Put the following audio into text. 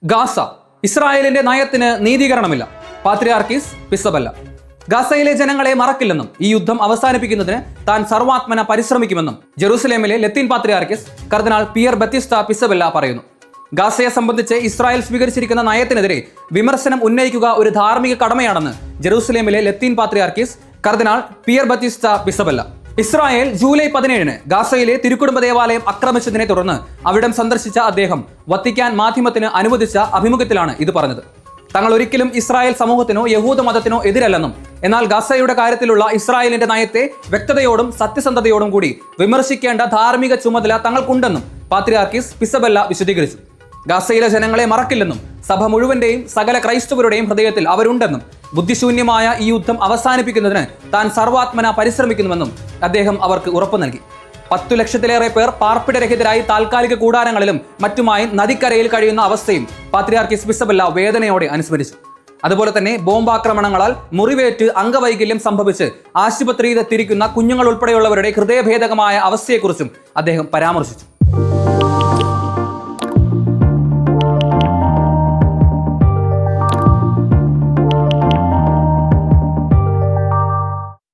Gaza, ഇസ്രായേലിന്റെ നയത്തിന് നീതീകരണമില്ല. പാത്രിയാർക്കീസ് പിസബല്ല. ഗാസയിലെ ജനങ്ങളെ മറക്കില്ലെന്നും ഈ യുദ്ധം അവസാനിപ്പിക്കുന്നതിന് താൻ സർവാത്മന പരിശ്രമിക്കുമെന്നും ജെറൂസലേമിലെ ലത്തീൻ പാത്രിയാർക്കീസ് കർദിനാൾ പിയർ ബത്തിസ്ത പിസബല്ല പറയുന്നു. ഗാസയെ സംബന്ധിച്ച് ഇസ്രായേൽ സ്വീകരിച്ചിരിക്കുന്ന നയത്തിനെതിരെ വിമർശനം ഉന്നയിക്കുക ഒരു ധാർമ്മിക കടമയാണെന്ന് ജെറൂസലേമിലെ ലത്തീൻ പാത്രിയാർക്കീസ് കർദിനാൾ പിയർ ബത്തിസ്ത പിസബല്ല. ഇസ്രായേൽ ജൂലൈ 17-ന് ഗാസയിലെ തിരുക്കുടുംബ ദേവാലയം ആക്രമിച്ചതിനെ തുടർന്ന് അവിടം സന്ദർശിച്ച അദ്ദേഹം വത്തിക്കാൻ മാധ്യമത്തിന് അനുവദിച്ച അഭിമുഖത്തിലാണ് ഇത് പറഞ്ഞത്. തങ്ങൾ ഒരിക്കലും ഇസ്രായേൽ സമൂഹത്തിനോ യഹൂദ മതത്തിനോ എതിരല്ലെന്നും എന്നാൽ ഗാസയുടെ കാര്യത്തിലുള്ള ഇസ്രായേലിന്റെ നയത്തെ വ്യക്തതയോടും സത്യസന്ധതയോടും കൂടി വിമർശിക്കേണ്ട ധാർമ്മിക ചുമതല തങ്ങൾക്കുണ്ടെന്നും പാത്രിയാർക്കീസ് പിസബല്ല വിശദീകരിച്ചു. ഗാസയിലെ ജനങ്ങളെ മറക്കില്ലെന്നും സഭ മുഴുവന്റെയും സകല ക്രൈസ്തവരുടെയും ഹൃദയത്തിൽ അവരുണ്ടെന്നും ബുദ്ധിശൂന്യമായ ഈ യുദ്ധം അവസാനിപ്പിക്കുന്നതിന് താൻ സർവാത്മന പരിശ്രമിക്കുന്നുവെന്നും അദ്ദേഹം അവർക്ക് ഉറപ്പു നൽകി. 10 ലക്ഷത്തിലേറെ പേർ പാർപ്പിടരഹിതരായി താൽക്കാലിക കൂടാരങ്ങളിലും മറ്റുമായി നദിക്കരയിൽ കഴിയുന്ന അവസ്ഥയും പാത്രിയാർക്കീസ് പിസബല്ല വേദനയോടെ അനുസ്മരിച്ചു. അതുപോലെ തന്നെ ബോംബാക്രമണങ്ങളാൽ മുറിവേറ്റ് അംഗവൈകല്യം സംഭവിച്ച് ആശുപത്രിയിൽ എത്തിയിരിക്കുന്ന കുഞ്ഞുങ്ങൾ ഉൾപ്പെടെയുള്ളവരുടെ ഹൃദയഭേദകമായ അവസ്ഥയെക്കുറിച്ചും അദ്ദേഹം പരാമർശിച്ചു.